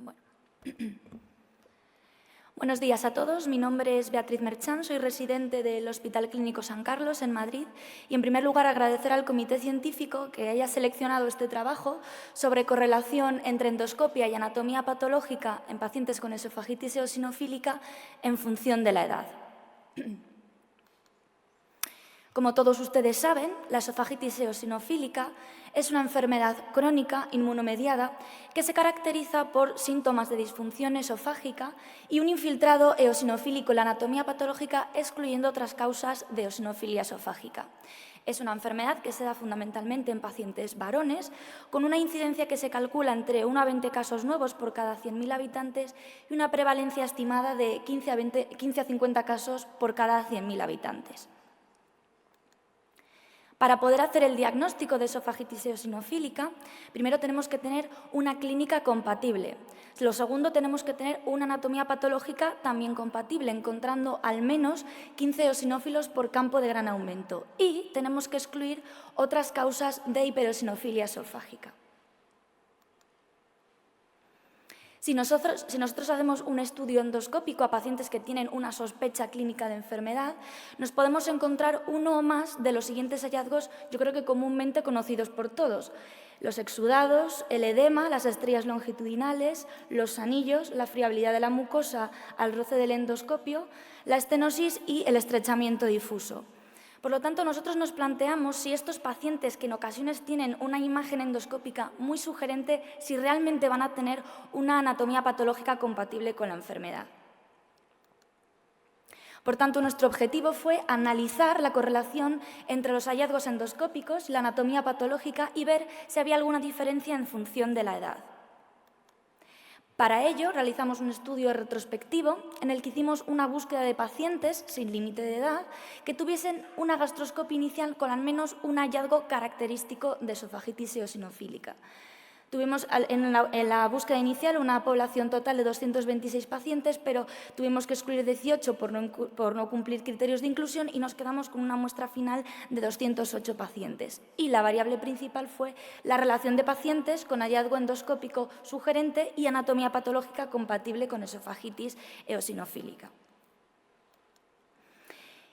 Bueno. Buenos días a todos, mi nombre es Beatriz Merchán, soy residente del Hospital Clínico San Carlos en Madrid y en primer lugar agradecer al comité científico que haya seleccionado este trabajo sobre correlación entre endoscopia y anatomía patológica en pacientes con esofagitis eosinofílica en función de la edad. Como todos ustedes saben, la esofagitis eosinofílica es una enfermedad crónica inmunomediada que se caracteriza por síntomas de disfunción esofágica y un infiltrado eosinofílico en la anatomía patológica, excluyendo otras causas de eosinofilia esofágica. Es una enfermedad que se da fundamentalmente en pacientes varones, con una incidencia que se calcula entre 1 a 20 casos nuevos por cada 100.000 habitantes y una prevalencia estimada de 15 a 50 casos por cada 100.000 habitantes. Para poder hacer el diagnóstico de esofagitis eosinofílica, primero tenemos que tener una clínica compatible. Lo segundo, tenemos que tener una anatomía patológica también compatible, encontrando al menos 15 eosinófilos por campo de gran aumento. Y tenemos que excluir otras causas de hipereosinofilia esofágica. Si nosotros hacemos un estudio endoscópico a pacientes que tienen una sospecha clínica de enfermedad, nos podemos encontrar uno o más de los siguientes hallazgos, yo creo que comúnmente conocidos por todos: los exudados, el edema, las estrías longitudinales, los anillos, la friabilidad de la mucosa al roce del endoscopio, la estenosis y el estrechamiento difuso. Por lo tanto, nosotros nos planteamos si estos pacientes, que en ocasiones tienen una imagen endoscópica muy sugerente, si realmente van a tener una anatomía patológica compatible con la enfermedad. Por tanto, nuestro objetivo fue analizar la correlación entre los hallazgos endoscópicos y la anatomía patológica y ver si había alguna diferencia en función de la edad. Para ello, realizamos un estudio retrospectivo en el que hicimos una búsqueda de pacientes sin límite de edad que tuviesen una gastroscopia inicial con al menos un hallazgo característico de esofagitis eosinofílica. Tuvimos en la búsqueda inicial una población total de 226 pacientes, pero tuvimos que excluir 18 por no cumplir criterios de inclusión y nos quedamos con una muestra final de 208 pacientes. Y la variable principal fue la relación de pacientes con hallazgo endoscópico sugerente y anatomía patológica compatible con esofagitis eosinofílica.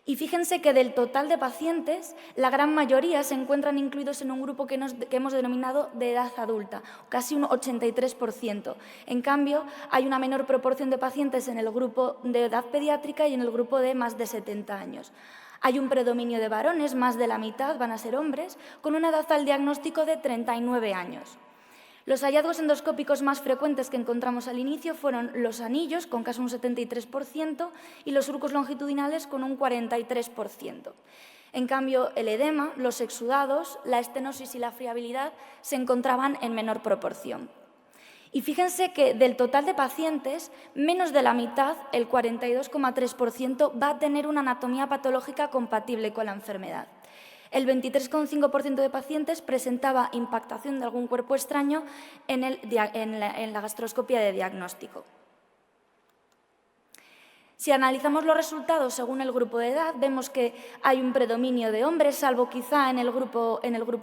Y fíjense que del total de pacientes, la gran mayoría se encuentran incluidos en un grupo que hemos denominado de edad adulta, casi un 83%. En cambio, hay una menor proporción de pacientes en el grupo de edad pediátrica y en el grupo de más de 70 años. Hay un predominio de varones, más de la mitad van a ser hombres, con una edad al diagnóstico de 39 años. Los hallazgos endoscópicos más frecuentes que encontramos al inicio fueron los anillos, con casi un 73%, y los surcos longitudinales, con un 43%. En cambio, el edema, los exudados, la estenosis y la friabilidad se encontraban en menor proporción. Y fíjense que del total de pacientes, menos de la mitad, el 42,3%, va a tener una anatomía patológica compatible con la enfermedad. El 23,5% de pacientes presentaba impactación de algún cuerpo extraño en la gastroscopia de diagnóstico. Si analizamos los resultados según el grupo de edad, vemos que hay un predominio de hombres, salvo quizá en el grupo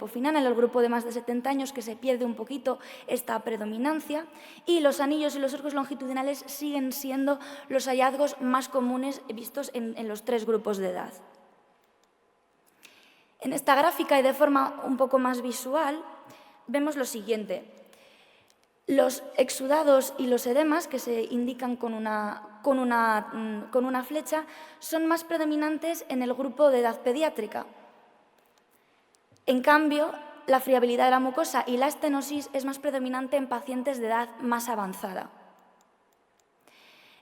final, en el grupo de más de 70 años, que se pierde un poquito esta predominancia, y los anillos y los surcos longitudinales siguen siendo los hallazgos más comunes vistos en los tres grupos de edad. En esta gráfica y de forma un poco más visual vemos lo siguiente. Los exudados y los edemas, que se indican con una flecha, son más predominantes en el grupo de edad pediátrica. En cambio, la friabilidad de la mucosa y la estenosis es más predominante en pacientes de edad más avanzada.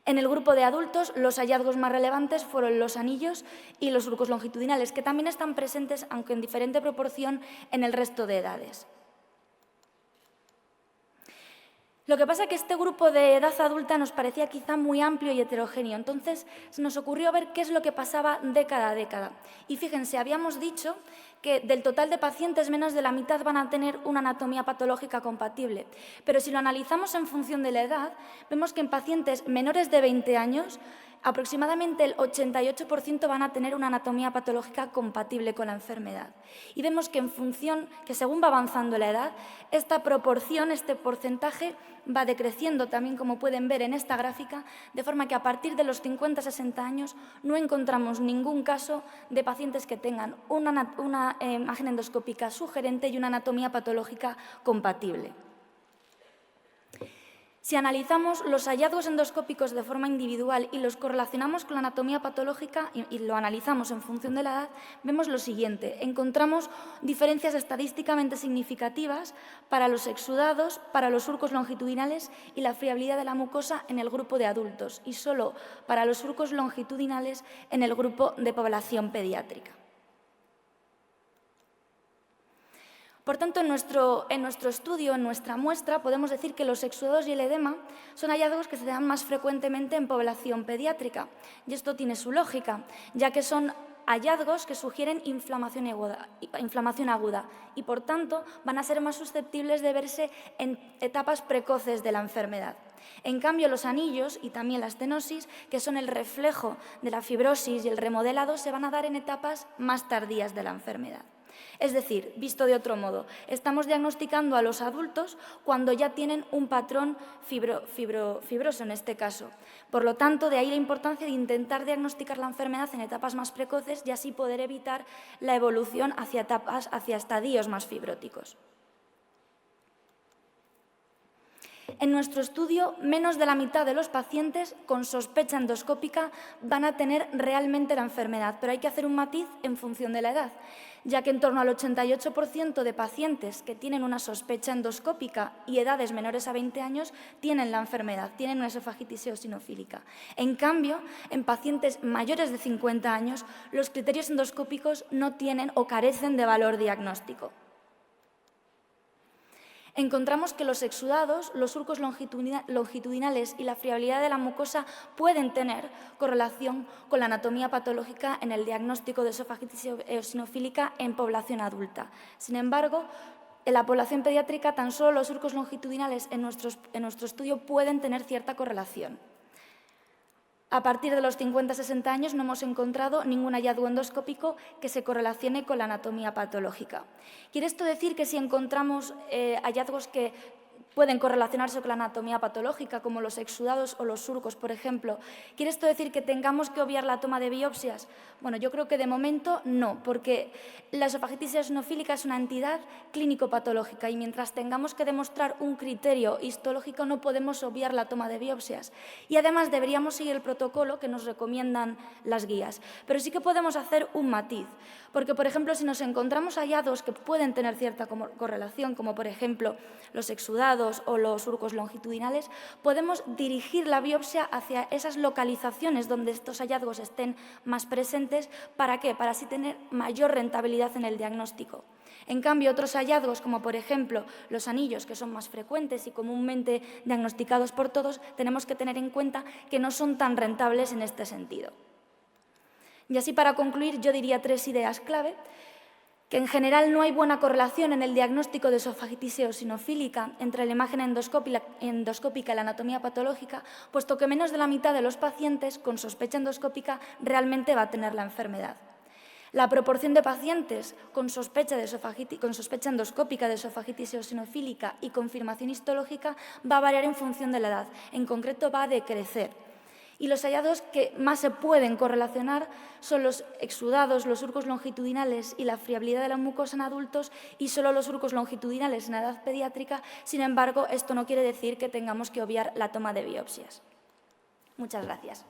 En el grupo de adultos, los hallazgos más relevantes fueron los anillos y los surcos longitudinales, que también están presentes, aunque en diferente proporción, en el resto de edades. Lo que pasa es que este grupo de edad adulta nos parecía quizá muy amplio y heterogéneo, entonces se nos ocurrió ver qué es lo que pasaba década a década. Y fíjense, habíamos dicho que del total de pacientes menos de la mitad van a tener una anatomía patológica compatible, pero si lo analizamos en función de la edad, vemos que en pacientes menores de 20 años Aproximadamente el 88% van a tener una anatomía patológica compatible con la enfermedad. Y vemos que según va avanzando la edad, esta proporción, este porcentaje, va decreciendo también, como pueden ver en esta gráfica, de forma que a partir de los 50-60 años no encontramos ningún caso de pacientes que tengan una imagen endoscópica sugerente y una anatomía patológica compatible. Si analizamos los hallazgos endoscópicos de forma individual y los correlacionamos con la anatomía patológica y lo analizamos en función de la edad, vemos lo siguiente. Encontramos diferencias estadísticamente significativas para los exudados, para los surcos longitudinales y la friabilidad de la mucosa en el grupo de adultos y solo para los surcos longitudinales en el grupo de población pediátrica. Por tanto, en nuestro estudio, en nuestra muestra, podemos decir que los exudados y el edema son hallazgos que se dan más frecuentemente en población pediátrica. Y esto tiene su lógica, ya que son hallazgos que sugieren inflamación aguda y, por tanto, van a ser más susceptibles de verse en etapas precoces de la enfermedad. En cambio, los anillos y también la estenosis, que son el reflejo de la fibrosis y el remodelado, se van a dar en etapas más tardías de la enfermedad. Es decir, visto de otro modo, estamos diagnosticando a los adultos cuando ya tienen un patrón fibroso en este caso. Por lo tanto, de ahí la importancia de intentar diagnosticar la enfermedad en etapas más precoces y así poder evitar la evolución hacia estadios más fibróticos. En nuestro estudio, menos de la mitad de los pacientes con sospecha endoscópica van a tener realmente la enfermedad, pero hay que hacer un matiz en función de la edad, ya que en torno al 88% de pacientes que tienen una sospecha endoscópica y edades menores a 20 años tienen la enfermedad, tienen una esofagitis eosinofílica. En cambio, en pacientes mayores de 50 años, los criterios endoscópicos no tienen o carecen de valor diagnóstico. Encontramos que los exudados, los surcos longitudinales y la friabilidad de la mucosa pueden tener correlación con la anatomía patológica en el diagnóstico de esofagitis eosinofílica en población adulta. Sin embargo, en la población pediátrica, tan solo los surcos longitudinales en nuestro estudio pueden tener cierta correlación. A partir de los 50-60 años no hemos encontrado ningún hallazgo endoscópico que se correlacione con la anatomía patológica. ¿Quiere esto decir que si encontramos hallazgos que pueden correlacionarse con la anatomía patológica, como los exudados o los surcos, por ejemplo, quiere esto decir que tengamos que obviar la toma de biopsias? Bueno, yo creo que de momento no, porque la esofagitis eosinofílica es una entidad clínico-patológica y mientras tengamos que demostrar un criterio histológico no podemos obviar la toma de biopsias. Y además deberíamos seguir el protocolo que nos recomiendan las guías. Pero sí que podemos hacer un matiz, porque, por ejemplo, si nos encontramos hallazgos que pueden tener cierta correlación, como por ejemplo los exudados o los surcos longitudinales, podemos dirigir la biopsia hacia esas localizaciones donde estos hallazgos estén más presentes. ¿Para qué? Para así tener mayor rentabilidad en el diagnóstico. En cambio, otros hallazgos, como por ejemplo los anillos, que son más frecuentes y comúnmente diagnosticados por todos, tenemos que tener en cuenta que no son tan rentables en este sentido. Y así, para concluir, yo diría 3 ideas clave: que en general no hay buena correlación en el diagnóstico de esofagitis eosinofílica entre la imagen endoscópica y la anatomía patológica, puesto que menos de la mitad de los pacientes con sospecha endoscópica realmente va a tener la enfermedad. La proporción de pacientes con sospecha endoscópica de esofagitis eosinofílica y confirmación histológica va a variar en función de la edad, en concreto va a decrecer. Y los hallazgos que más se pueden correlacionar son los exudados, los surcos longitudinales y la friabilidad de la mucosa en adultos, y solo los surcos longitudinales en edad pediátrica. Sin embargo, esto no quiere decir que tengamos que obviar la toma de biopsias. Muchas gracias.